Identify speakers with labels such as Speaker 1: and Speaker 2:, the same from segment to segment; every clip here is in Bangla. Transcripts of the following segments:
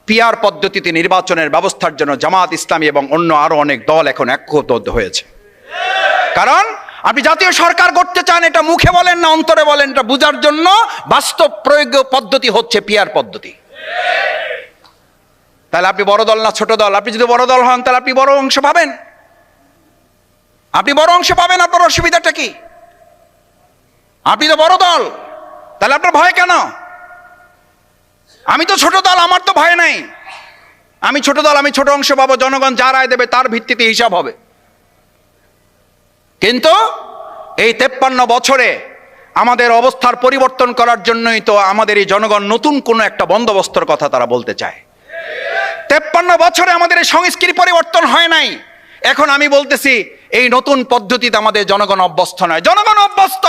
Speaker 1: পিআর পদ্ধতিতে নির্বাচনের ব্যবস্থার জন্য জামাত ইসলামী এবং অন্য আরো অনেক দল এখন ঐক্যবদ্ধ হয়েছে। কারণ আপনি জাতীয় সরকার করতে চান, এটা মুখে বলেন না অন্তরে বলেন, এটা বোঝার জন্য বাস্তব প্রয়োগ পদ্ধতি হচ্ছে পিআর পদ্ধতি। তাহলে আপনি বড় দল না ছোট দল? আপনি যদি বড় দল হন তাহলে আপনি বড় অংশ পাবেন, আপনি বড় অংশ পাবেন। আপনার অসুবিধাটা কি? আপনি তো বড় দল, তাহলে আপনার ভয় কেন? আমি তো ছোট দল, আমার তো ভয় নাই। আমি ছোট দল, আমি ছোট অংশ পাবো, জনগণ যা রায় দেবে তার ভিত্তিতে হিসাব হবে। কিন্তু এই 53 বছরে আমাদের অবস্থার পরিবর্তন করার জন্যই তো আমাদের এই জনগণ নতুন কোনো একটা বন্দোবস্তর কথা তারা বলতে চায়। 53 বছরে আমাদের এই সংস্কৃতি পরিবর্তন হয় নাই। এখন আমি বলতেছি এই নতুন পদ্ধতিতে আমাদের জনগণ অভ্যস্ত নয়, জনগণ অভ্যস্ত।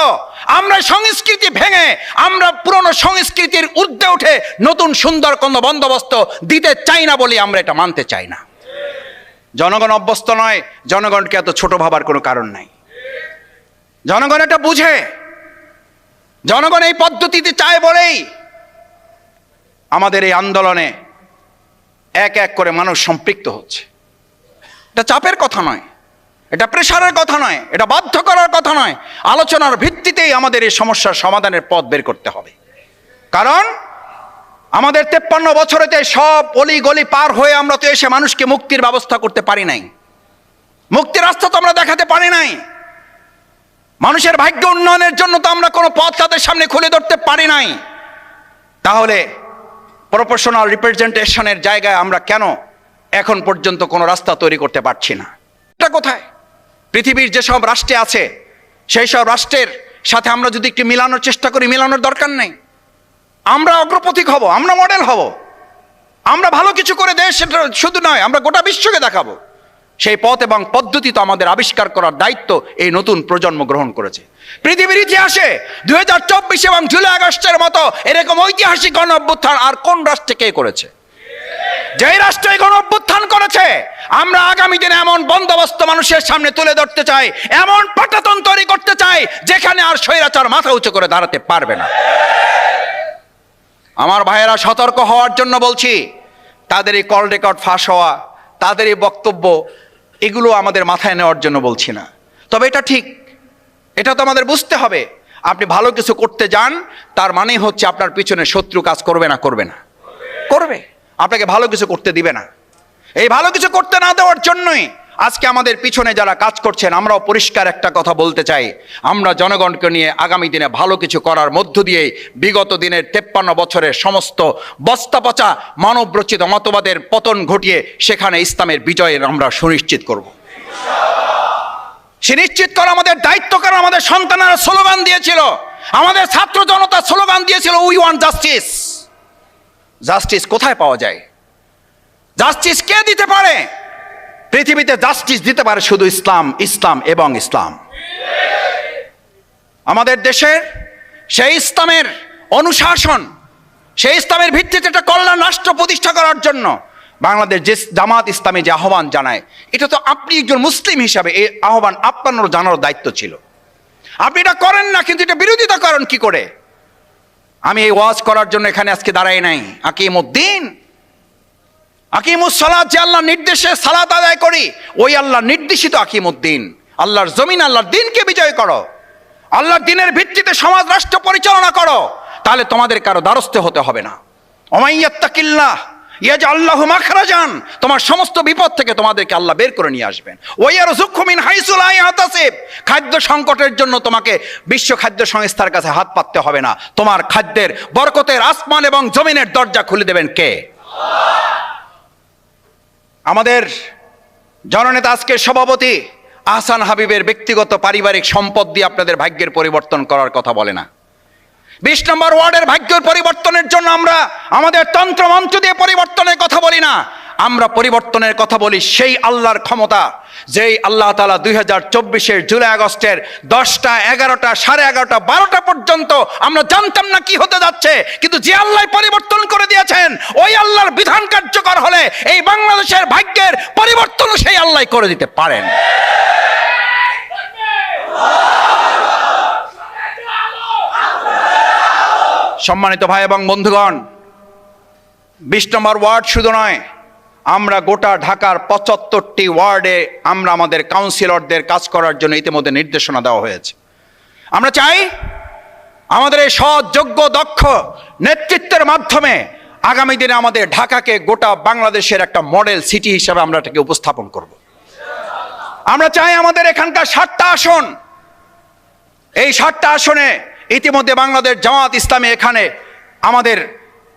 Speaker 1: আমরা সংস্কৃতি ভেঙে, আমরা পুরনো সংস্কৃতির ঊর্ধ্বে উঠে নতুন সুন্দর কোনো বন্দোবস্ত দিতে চাই না বলে আমরা এটা মানতে চাই না। জনগণ অভ্যস্ত নয়, জনগণকে এত ছোট ভাবার কোনো কারণ নাই। জনগণ এটা বুঝে, জনগণ এই পদ্ধতিতে চায় বলেই আমাদের এই আন্দোলনে এক এক করে মানুষ সম্পৃক্ত হচ্ছে। এটা চাপের কথা নয়, এটা প্রেসারের কথা নয়, এটা বাধ্য করার কথা নয়। আলোচনার ভিত্তিতেই আমাদের এই সমস্যার সমাধানের পথ বের করতে হবে। কারণ আমাদের 53 বছরেতে সব অলি গলি পার হয়ে আমরা তো এসে মানুষকে মুক্তির ব্যবস্থা করতে পারি নাই, মুক্তির রাস্তা তো আমরা দেখাতে পারি নাই। মানুষের ভাগ্য উন্নয়নের জন্য তো আমরা কোনো পথ তাদের সামনে খুলে ধরতে পারি নাই। তাহলে প্রপোর্শনাল রিপ্রেজেন্টেশনের জায়গায় আমরা কেন এখন পর্যন্ত কোনো রাস্তা তৈরি করতে পারছি না? এটা কোথায়? পৃথিবীর যেসব রাষ্ট্রে আছে সেই সব রাষ্ট্রের সাথে আমরা যদি একটু মিলানোর চেষ্টা করি, মিলানোর দরকার নেই। আমরা অগ্রপথিক হব, আমরা মডেল হব, আমরা ভালো কিছু করে দেশ শুধু নয় আমরা গোটা বিশ্বকে দেখাবো। সেই পথ এবং পদ্ধতি তো আমাদের আবিষ্কার করার দায়িত্ব এই নতুন প্রজন্ম গ্রহণ করেছে। পৃথিবীর ইতিহাসে 2024 এবং জুলাই আগস্টের মতো এরকম ঐতিহাসিক গণ অভ্যুত্থান আর কোন রাষ্ট্রে কে করেছে? যেই রাষ্ট্রে গণ অভ্যুত্থান করেছে, আমরা আগামী দিনে এমন বন্দোবস্ত মানুষের সামনে তুলে ধরতে চাই, এমন পাটাতন তৈরি করতে চাই যেখানে আর স্বৈরাচার মাথা উঁচু করে দাঁড়াতে পারবে না। আমার ভাইয়েরা, সতর্ক হওয়ার জন্য বলছি। তাদের এই কল রেকর্ড ফাঁস হওয়া, তাদের এই বক্তব্য, এগুলো আমাদের মাথায় নেওয়ার জন্য বলছি না। তবে এটা ঠিক, এটা তো আমাদের বুঝতে হবে। আপনি ভালো কিছু করতে যান, তার মানে হচ্ছে আপনার পিছনে শত্রু কাজ করবে না? করবে না? করবে। আপনাকে ভালো কিছু করতে দিবে না। এই ভালো কিছু করতে না দেওয়ার জন্যই আজকে আমাদের পিছনে যারা কাজ করছেন, আমরাও পরিষ্কার একটা কথা বলতে চাই। আমরা জনগণকে নিয়ে আগামী দিনে ভালো কিছু করার মধ্য দিয়ে বিগত দিনের 53 বছরের সমস্ত বস্তা পচা মানবরচিত মতবাদের পতন ঘটিয়ে সেখানে ইসলামের বিজয়ের আমরা সুনিশ্চিত করব। সুনিশ্চিত করা আমাদের দায়িত্ব। কারণ আমাদের সন্তানেরা স্লোগান দিয়েছিল, আমাদের ছাত্র জনতা স্লোগান দিয়েছিল, উই ওয়ান্ট জাস্টিস। জাস্টিস কোথায় পাওয়া যায়? জাস্টিস কে দিতে পারে? পৃথিবীতে জাস্টিস দিতে পারে শুধু ইসলাম, ইসলাম এবং ইসলাম। আমাদের দেশের সেই ইসলামের অনুশাসন, সেই ইসলামের ভিত্তিতে একটা কল্যাণ রাষ্ট্র প্রতিষ্ঠা করার জন্য বাংলাদেশ যে জামাত ইসলামী যে আহ্বান জানায়, এটা তো আপনি একজন মুসলিম হিসাবে এই আহ্বান আপনার জানার দায়িত্ব ছিল। আপনি এটা করেন না, কিন্তু এটা বিরোধিতা করেন কি করে? আমি এই ওয়াজ করার জন্য এখানে আজকে দাঁড়াই নাই। আকিমুদ্দিন, আকিমুস সালাত, যে আল্লাহর নির্দেশে সালাত আদায় করি, ওই আল্লাহর নির্দেশিত আকিমুদ্দিন। আল্লাহর জমিন, আল্লাহর দিনকে বিজয় করো, আল্লাহর দিনের ভিত্তিতে সমাজ রাষ্ট্র পরিচালনা করো, তাহলে তোমাদের কারো দ্বারস্থ হতে হবে না। ওমাইয়াত্তাকিল্লাহ ইয়াজআল লাহু মাখরাজান, তোমার সমস্ত বিপদ থেকে তোমাদেরকে আল্লাহ বের করে নিয়ে আসবেন। ওয়ায়ারযুকহু মিন হাইসু লা ইয়াহতাসিব, খাদ্য সংকটের জন্য তোমাকে বিশ্ব খাদ্য সংস্থার কাছে হাত পাততে হবে না। তোমার খাদ্যের বরকতের আসমান এবং জমিনের দরজা খুলে দেবেন কে? আমাদের জননেতা আজকের সভাপতি আহসান হাবিবের ব্যক্তিগত পারিবারিক সম্পদ দিয়ে আপনাদের ভাগ্যের পরিবর্তন করার কথা বলে না। 20 নম্বর ওয়ার্ডের ভাগ্যের পরিবর্তনের জন্য আমরা আমাদের তন্ত্র মন্ত্র দিয়ে পরিবর্তনের কথা বলি না। আমরা পরিবর্তনের কথা বলি সেই আল্লাহর ক্ষমতা, যেই আল্লাহ তাআলা 2024-এর জুলাই আগস্টের 10টা, 11টা, 11:30, 12টা পর্যন্ত আমরা জানতাম না কি হতে যাচ্ছে, কিন্তু যে আল্লাহ পরিবর্তন করে দিয়েছেন, ওই আল্লাহর বিধান কার্যকর হলে এই বাংলাদেশের ভাগ্যের পরিবর্তনও সেই আল্লাহ করে দিতে পারেন। সম্মানিত ভাই এবং বন্ধুগণ, 20 নম্বর ওয়ার্ড শুধু নয়, আমরা গোটা ঢাকার 75টি ওয়ার্ডে আমরা আমাদের কাউন্সিলরদের কাজ করার জন্য ইতিমধ্যে নির্দেশনা দেওয়া হয়েছে। আমরা চাই আমাদের এই সৎ, যোগ্য, দক্ষ নেতৃত্বের মাধ্যমে আগামী দিনে আমাদের ঢাকাকে গোটা বাংলাদেশের একটা মডেল সিটি হিসাবে আমরা এটাকে উপস্থাপন করব। আমরা চাই আমাদের এখানকার 60টা আসন, এই 60টা আসনে ইতিমধ্যে বাংলাদেশ জামাত ইসলামী এখানে আমাদের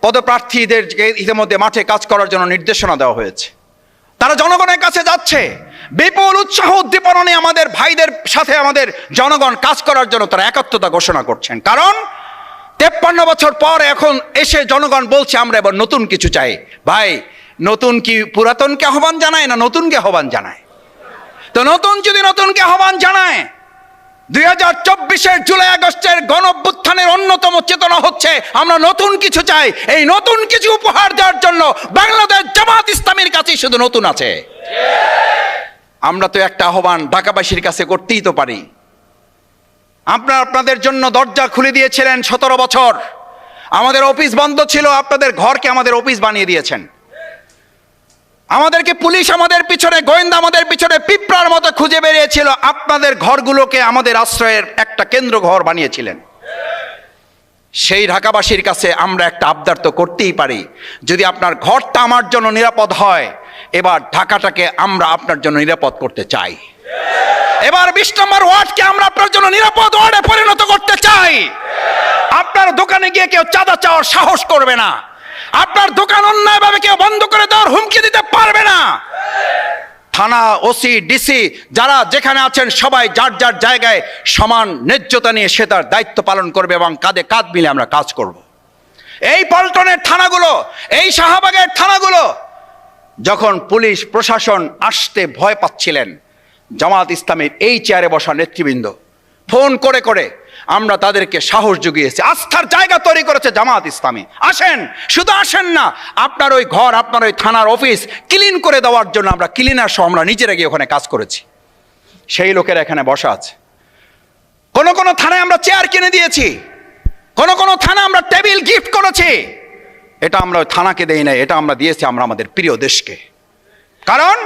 Speaker 1: পদপ্রার্থীদেরকে ইতিমধ্যে মাঠে কাজ করার জন্য নির্দেশনা দেওয়া হয়েছে। তারা জনগণের কাছে যাচ্ছে, বিপুল উৎসাহ উদ্দীপনা নিয়ে আমাদের ভাইদের সাথে আমাদের জনগণ কাজ করার জন্য তারা একাত্মতা ঘোষণা করছেন। কারণ 53 বছর পর এখন এসে জনগণ বলছে আমরা এবার নতুন কিছু চাই। ভাই, নতুন কি পুরাতনকে আহ্বান জানায় না নতুনকে আহ্বান জানায়? তো নতুন যদি নতুনকে আহ্বান জানায়, 2024-এর জুলাই আগস্টের গণঅভ্যুত্থানের অন্যতম চেতনা হচ্ছে আমরা নতুন কিছু চাই। এই নতুন কিছু উপহার দেওয়ার জন্য বাংলাদেশ জামাত ইসলামীর কাছে শুধু নতুন আছে। আমরা তো একটা আহ্বান ঢাকাবাসীর কাছে করতেই তো পারি। আপনাদের জন্য দরজা খুলে দিয়েছিলেন 17 বছর, আমাদের অফিস বন্ধ ছিল, আপনাদের ঘরকে আমাদের অফিস বানিয়ে দিয়েছেন। আমাদেরকে পুলিশ আমাদের পিছনে, গোয়েন্দা আমাদের পিছনে পিঁপড়ার মতো খুঁজে বেরিয়েছিল, আপনাদের ঘরগুলোকে আমাদের আশ্রয়ের একটা কেন্দ্র ঘর বানিয়েছিলেন। সেই ঢাকাবাসীর কাছে আমরা একটা আবদার তো করতেই পারি, যদি আপনার ঘরটা আমার জন্য নিরাপদ হয়, এবার ঢাকাটাকে আমরা আপনার জন্য নিরাপদ করতে চাই। এবার 20 নম্বর ওয়ার্ডকে আমরা আপনার জন্য নিরাপদ ওয়ার্ডে পরিণত করতে চাই। আপনার দোকানে গিয়ে কেউ চাঁদা চাওয়ার সাহস করবে না, আপনার দোকান অন্যায়ভাবে কেউ বন্ধ করে দেওয়ার হুমকি দিতে পারবে না। থানা, ওসি, ডিসি যারা যেখানে আছেন সবাই যার যার জায়গায় সমান ন্যায্যতা নিয়ে সে তার দায়িত্ব পালন করবে এবং কাঁধে কাঁধ মিলে আমরা কাজ করব। এই পল্টনের থানাগুলো, এই শাহবাগের থানাগুলো যখন পুলিশ প্রশাসন আসতে ভয় পাচ্ছিলেন, জামাত ইসলামের এই চেয়ারে বসা নেতৃবৃন্দ ফোন করে করে আমরা তাদেরকে সাহস জুগিয়েছি, আস্থার জায়গা তৈরি করেছে জামাত ইসলামী। আসেন, শুধু আসেন না, আপনার ওই ঘর, আপনার ওই থানার অফিস ক্লিন করে দেওয়ার জন্য আমরা ক্লিনার সহ আমরা নিজেরা গিয়ে ওখানে কাজ করেছি। সেই লোকেরা এখানে বসা আছে। কোন কোন থানায় আমরা চেয়ার কিনে দিয়েছি, কোন কোন থানা আমরা টেবিল গিফট করেছি। এটা আমরা ওই থানাকে দেই নাই, এটা আমরা দিয়েছি আমরা আমাদের প্রিয় দেশকে। কারণ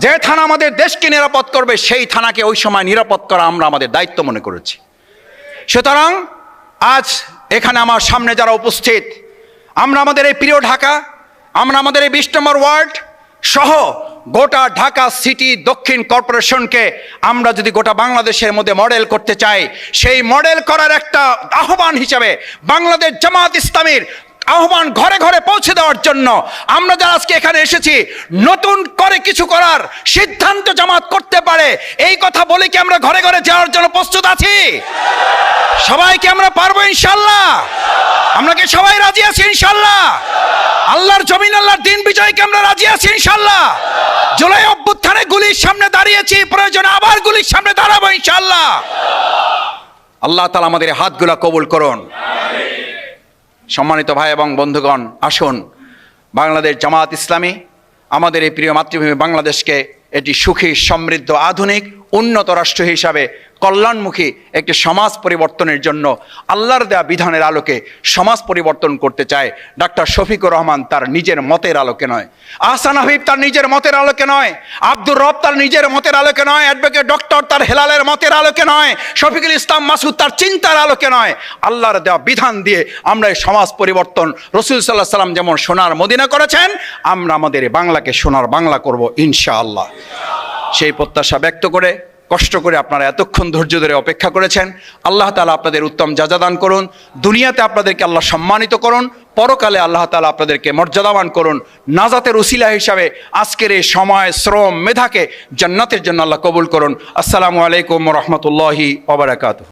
Speaker 1: যে থানা আমাদের দেশকে নিরাপদ করবে সেই থানাকে ওই সময় নিরাপদ করা আমরা আমাদের দায়িত্ব মনে করেছি। সুতরাং আজ এখানে আমার সামনে যারা উপস্থিত, আমরা আমাদের এই প্রিয় ঢাকা, আমরা আমাদের এই 20 নম্বর ওয়ার্ড সহ গোটা ঢাকা সিটি দক্ষিণ কর্পোরেশনকে আমরা যদি গোটা বাংলাদেশের মধ্যে মডেল করতে চাই, সেই মডেল করার একটা আহ্বান হিসাবে বাংলাদেশ জামাত ইসলামীর আহ্বান ঘরে ঘরে পৌঁছে দেওয়ার জন্য আমরা যারা আজকে এখানে এসেছি, নতুন করে কিছু করার সিদ্ধান্ত জামাত করতে পারে এই কথা বলে কি আমরা ঘরে ঘরে যাওয়ার জন্য প্রস্তুত আছি? সবাইকে আমরা পারবো ইনশাল্লাহ? আমরা কি সবাই রাজি আছি ইনশাল্লাহ? আল্লাহর জমিন, আল্লাহর দিন বিজয়কে আমরা রাজি আছি ইনশাল্লাহ? জুলাই অভ্যুত্থানে গুলির সামনে দাঁড়িয়েছি, প্রয়োজনে আবার গুলির সামনে দাঁড়াবো ইনশাল্লাহ। আল্লাহ তাআলা আমাদের হাতগুলা কবুল করুন। সম্মানিত ভাই এবং বন্ধুগণ, আসুন বাংলাদেশ জামাত ইসলামী আমাদের এই প্রিয় মাতৃভূমি বাংলাদেশকে এটি সুখী, সমৃদ্ধ, আধুনিক, উন্নত রাষ্ট্র হিসাবে কল্যাণমুখী একটি সমাজ পরিবর্তনের জন্য আল্লাহর দেয়া বিধানের আলোকে সমাজ পরিবর্তন করতে চায়। ডাক্তার শফিকুর রহমান তার নিজের মতের আলোকে নয়, আহসান হাবিব তার নিজের মতের আলোকে নয়, আব্দুর রব তার নিজের মতের আলোকে নয়, অ্যাডভোকেট ডক্টর তার হেলালের মতের আলোকে নয়, শফিকুল ইসলাম মাসুদ তার চিন্তার আলোকে নয়, আল্লাহর দেওয়া বিধান দিয়ে আমরা এই সমাজ পরিবর্তন রাসূল সাল্লাল্লাহু আলাইহি ওয়াসাল্লাম যেমন সোনার মদিনা করেছেন, আমরা আমাদের এই বাংলাকে সোনার বাংলা করব ইনশাআল্লাহ। সেই প্রত্যাশা ব্যক্ত করে, কষ্ট করে আপনারা এতক্ষণ ধৈর্য ধরে অপেক্ষা করেছেন, আল্লাহ তাআলা আপনাদের উত্তম জাযা দান করুন। দুনিয়াতে আপনাদেরকে আল্লাহ সম্মানিত করুন, পরকালে আল্লাহ তাআলা আপনাদেরকে মর্যাদাবান করুন। নাজাতের উসিলা হিসাবে আজকের এই সময়, শ্রম, মেধাকে জান্নাতের জন্য আল্লাহ কবুল করুন। আসসালামু আলাইকুম ওয়া রাহমাতুল্লাহি ওয়া বারাকাতুহু।